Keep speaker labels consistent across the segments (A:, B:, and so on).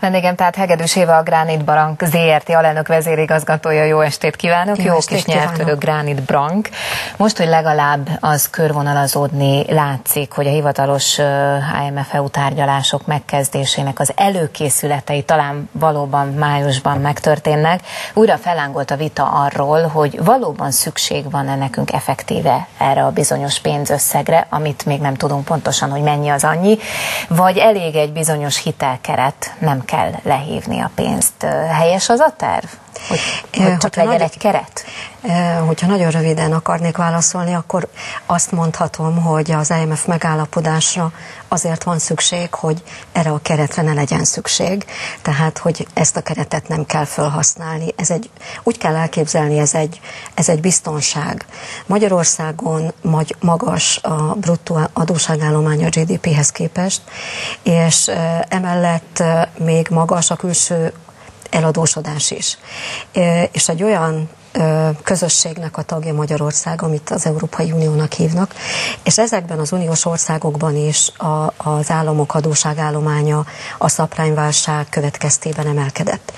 A: Vendégem tehát Hegedűs Éva, a Granit Bank ZRT alelnök vezérigazgatója. Jó estét kívánok! Jó kis nyelvtörő Granit Bank. Most, hogy legalább az körvonalazódni látszik, hogy a hivatalos IMF-EU tárgyalások megkezdésének az előkészületei talán valóban májusban megtörténnek, újra fellángolt a vita arról, hogy valóban szükség van-e nekünk effektíve erre a bizonyos pénzösszegre, amit még nem tudunk pontosan, hogy mennyi az annyi, vagy elég egy bizonyos hitelkeret, nem kell lehívni a pénzt. Helyes az a terv? Hogy csak legyen egy keret?
B: Hogyha nagyon röviden akarnék válaszolni, akkor azt mondhatom, hogy az IMF megállapodásra azért van szükség, hogy erre a keretre ne legyen szükség. Tehát, hogy ezt a keretet nem kell felhasználni. Úgy kell elképzelni, ez egy biztonság. Magyarországon magas a bruttó adósságállomány a GDP-hez képest, és emellett még magas a külső eladósodás is. És egy olyan közösségnek a tagja Magyarország, amit az Európai Uniónak hívnak, és ezekben az uniós országokban is az államok adósságállománya a subprime-válság következtében emelkedett.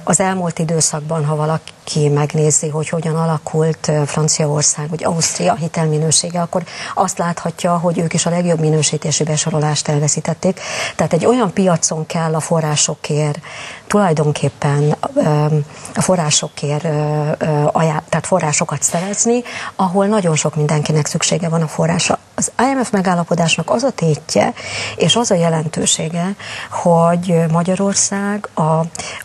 B: Az elmúlt időszakban, ha valaki megnézi, hogy hogyan alakult Franciaország vagy Ausztria hitelminősége, akkor azt láthatja, hogy ők is a legjobb minősítési besorolást elveszítették. Tehát egy olyan piacon kell a forrásokért, tulajdonképpen a forrásokért, tehát forrásokat szerezni, ahol nagyon sok mindenkinek szüksége van a forrásra. Az IMF megállapodásnak az a tétje, és az a jelentősége, hogy Magyarország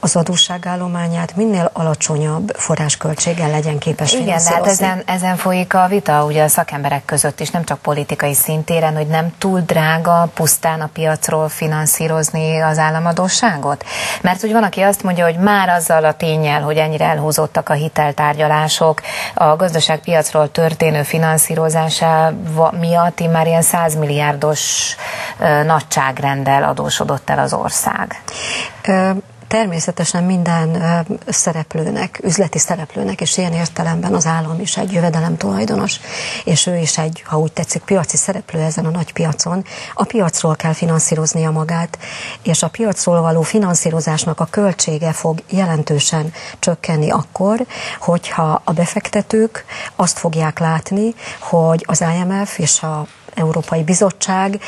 B: az adósságállományát minél alacsonyabb forrásköltséggel legyen képes finanszírozni.
A: Igen, hát ezen folyik a vita ugye a szakemberek között is, nem csak politikai szintéren, hogy nem túl drága pusztán a piacról finanszírozni az államadósságot? Mert hogy van, aki azt mondja, hogy már azzal a ténnyel, hogy ennyire elhúzódtak a hiteltárgyalások, a gazdaságpiacról történő finanszírozása miatt már ilyen 100 milliárdos nagyságrenddel adósodott el az ország.
B: Természetesen minden szereplőnek, üzleti szereplőnek, és ilyen értelemben az állam is egy jövedelemtulajdonos, és ő is egy, ha úgy tetszik, piaci szereplő ezen a nagy piacon. A piacról kell finanszíroznia magát, és a piacról való finanszírozásnak a költsége fog jelentősen csökkenni akkor, hogyha a befektetők azt fogják látni, hogy az IMF és a Európai Bizottság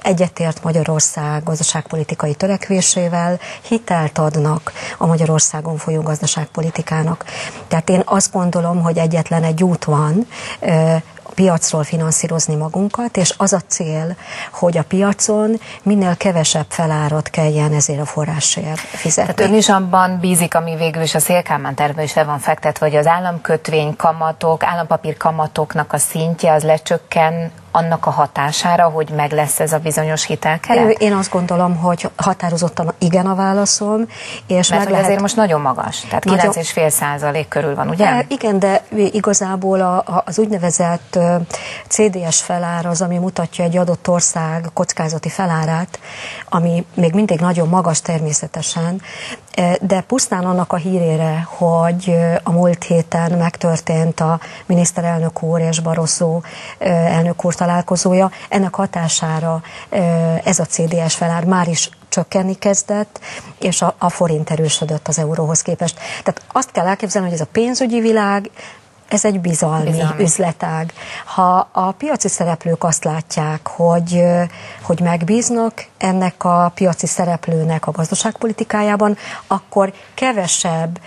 B: egyetért Magyarország gazdaságpolitikai törekvésével, hitelt adnak a Magyarországon folyó gazdaságpolitikának. Tehát én azt gondolom, hogy egyetlen egy út van, piacról finanszírozni magunkat, és az a cél, hogy a piacon minél kevesebb felárat kelljen ezért a forrásért fizetni.
A: Tehát ön is abban bízik, ami végül is a Széll Kálmán tervben is le van fektetve, hogy az államkötvény kamatok, állampapír kamatoknak a szintje az lecsökken annak a hatására, hogy meg lesz ez a bizonyos hitelkeret?
B: Én azt gondolom, hogy határozottan igen a válaszom. És
A: mert meg azért most nagyon magas, tehát 9,5% körül van, ugye?
B: Igen, de igazából az úgynevezett CDS felár az, ami mutatja egy adott ország kockázati felárát, ami még mindig nagyon magas természetesen, de pusztán annak a hírére, hogy a múlt héten megtörtént a miniszterelnök úr és Barroso elnök úr találkozója, ennek hatására ez a CDS felár már is csökkenni kezdett, és a forint erősödött az euróhoz képest. Tehát azt kell elképzelni, hogy ez a pénzügyi világ, ez egy bizalmi üzletág. Ha a piaci szereplők azt látják, hogy megbíznak ennek a piaci szereplőnek a gazdaságpolitikájában, akkor kevesebb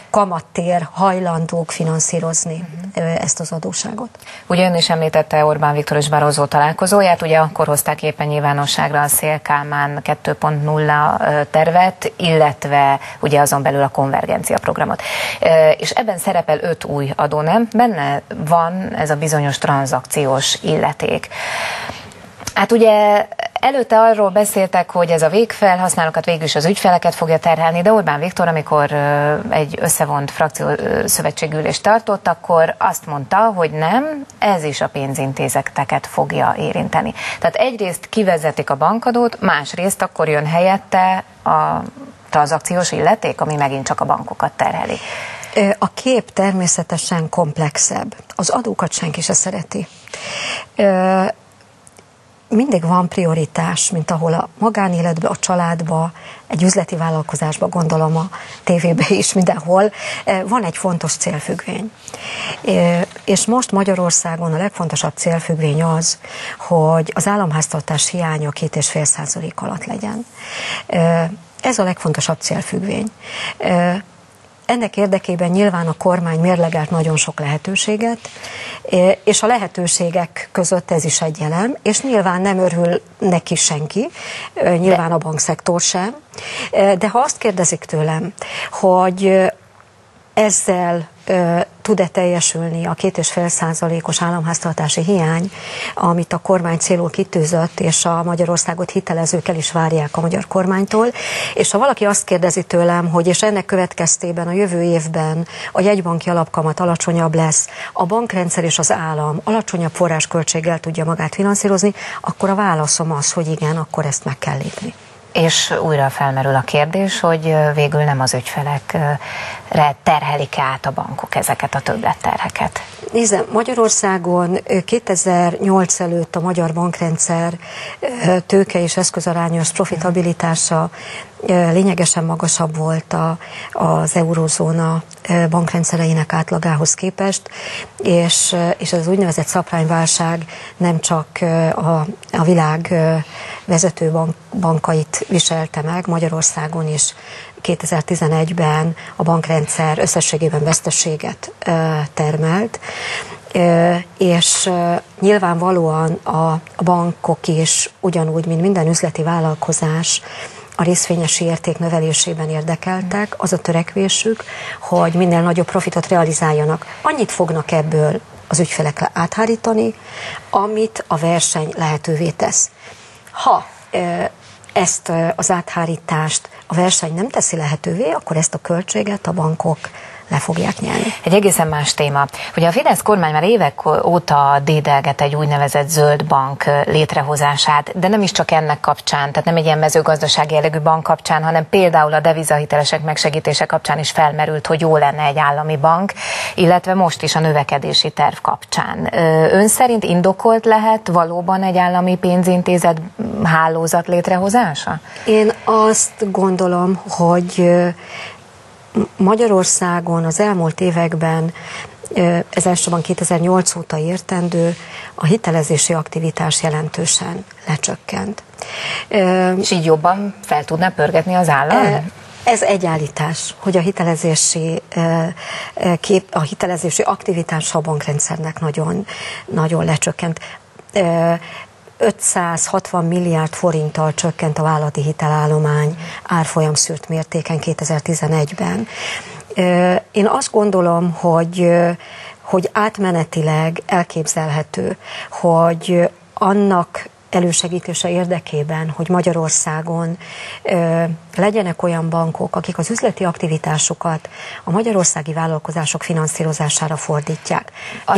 B: kamattér hajlandók finanszírozni ezt az adósságot.
A: Ugye ön is említette Orbán Viktor és Barroso találkozóját, ugye akkor hozták éppen nyilvánosságra a Széll Kálmán 2.0 tervet, illetve ugye azon belül a konvergencia programot. És ebben szerepel 5 új adónem, benne van ez a bizonyos tranzakciós illeték. Hát ugye előtte arról beszéltek, hogy ez a végfelhasználókat végül is az ügyfeleket fogja terhelni, de Orbán Viktor, amikor egy összevont frakciószövetségülést tartott, akkor azt mondta, hogy nem, ez is a pénzintézeteket fogja érinteni. Tehát egyrészt kivezetik a bankadót, másrészt akkor jön helyette a tranzakciós illeték, ami megint csak a bankokat terheli.
B: A kép természetesen komplexebb. Az adókat senki se szereti. mindig van prioritás, mint ahol a magánéletben, a családban, egy üzleti vállalkozásban, gondolom a tévében is, mindenhol, van egy fontos célfüggvény. És most Magyarországon a legfontosabb célfüggvény az, hogy az államháztartás hiánya 2,5% alatt legyen. Ez a legfontosabb célfüggvény. Ennek érdekében nyilván a kormány mérlegelt nagyon sok lehetőséget, és a lehetőségek között ez is egy elem, és nyilván nem örül neki senki, nyilván a bankszektor sem. De ha azt kérdezik tőlem, hogy ezzel tud-e teljesülni a 2,5%-os államháztartási hiány, amit a kormány célul kitűzött, és a Magyarországot hitelezők el is várják a magyar kormánytól. És ha valaki azt kérdezi tőlem, hogy és ennek következtében a jövő évben a jegybanki alapkamat alacsonyabb lesz, a bankrendszer és az állam alacsonyabb forrásköltséggel tudja magát finanszírozni, akkor a válaszom az, hogy igen, akkor ezt meg kell lépni.
A: És újra felmerül a kérdés, hogy végül nem az ügyfelekre terhelik át a bankok ezeket a többletterheket.
B: Nézd, Magyarországon 2008 előtt a magyar bankrendszer tőke és eszközarányos profitabilitása lényegesen magasabb volt az eurózóna bankrendszereinek átlagához képest, és ez az úgynevezett subprime-válság nem csak a világ vezető bankait viselte meg, Magyarországon is 2011-ben a bankrendszer összességében veszteséget termelt, és nyilvánvalóan a bankok is ugyanúgy, mint minden üzleti vállalkozás, a részvényesi érték növelésében érdekeltek, az a törekvésük, hogy minél nagyobb profitot realizáljanak. Annyit fognak ebből az ügyfelekre áthárítani, amit a verseny lehetővé tesz. Ha ezt az áthárítást a verseny nem teszi lehetővé, akkor ezt a költséget a bankok le fogják nyelni.
A: Egy egészen más téma. Ugye a Fidesz kormány már évek óta dédelget egy úgynevezett zöld bank létrehozását, de nem is csak ennek kapcsán, tehát nem egy ilyen mezőgazdasági jellegű bank kapcsán, hanem például a devizahitelesek megsegítése kapcsán is felmerült, hogy jó lenne egy állami bank, illetve most is a növekedési terv kapcsán. Ön szerint indokolt lehet valóban egy állami pénzintézet hálózat létrehozása?
B: Én azt gondolom, hogy Magyarországon az elmúlt években, ez elsősorban 2008 óta értendő, a hitelezési aktivitás jelentősen lecsökkent.
A: És így jobban fel tudná pörgetni az állam?
B: Ez egy állítás, hogy a hitelezési aktivitás a bankrendszernek nagyon lecsökkent. 560 milliárd forinttal csökkent a vállalati hitelállomány árfolyam szűrt mértéken 2011-ben. Én azt gondolom, hogy átmenetileg elképzelhető, hogy annak elősegítése érdekében, hogy Magyarországon legyenek olyan bankok, akik az üzleti aktivitásukat a magyarországi vállalkozások finanszírozására fordítják.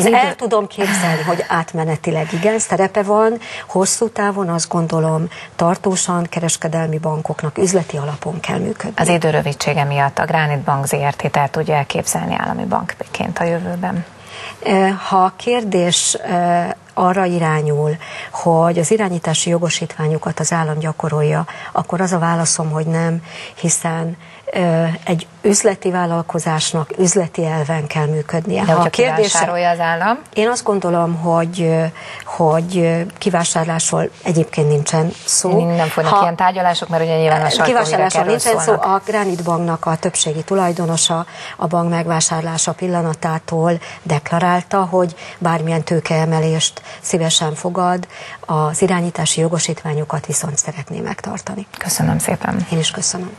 B: Én el tudom képzelni, hogy átmenetileg igen, szerepe van, hosszú távon azt gondolom, tartósan kereskedelmi bankoknak üzleti alapon kell működni.
A: Az idő rövidsége miatt a Granit Bank ZRT-t el tudja elképzelni állami bankként a jövőben?
B: Ha a kérdés arra irányul, hogy az irányítási jogosítványokat az állam gyakorolja, akkor az a válaszom, hogy nem, hiszen egy üzleti vállalkozásnak üzleti elven kell működnie.
A: De hogyha kivásárolja az állam?
B: Én azt gondolom, hogy kivásárlásról egyébként nincsen szó.
A: Nem folynak ilyen tárgyalások, mert ugye nyilván a
B: kivásárlásról nincsen szó. A Granit Banknak a többségi tulajdonosa a bank megvásárlása pillanatától deklarálta, hogy bármilyen tőkeemelést szívesen fogad, az irányítási jogosítványokat viszont szeretné megtartani.
A: Köszönöm szépen.
B: Én is köszönöm.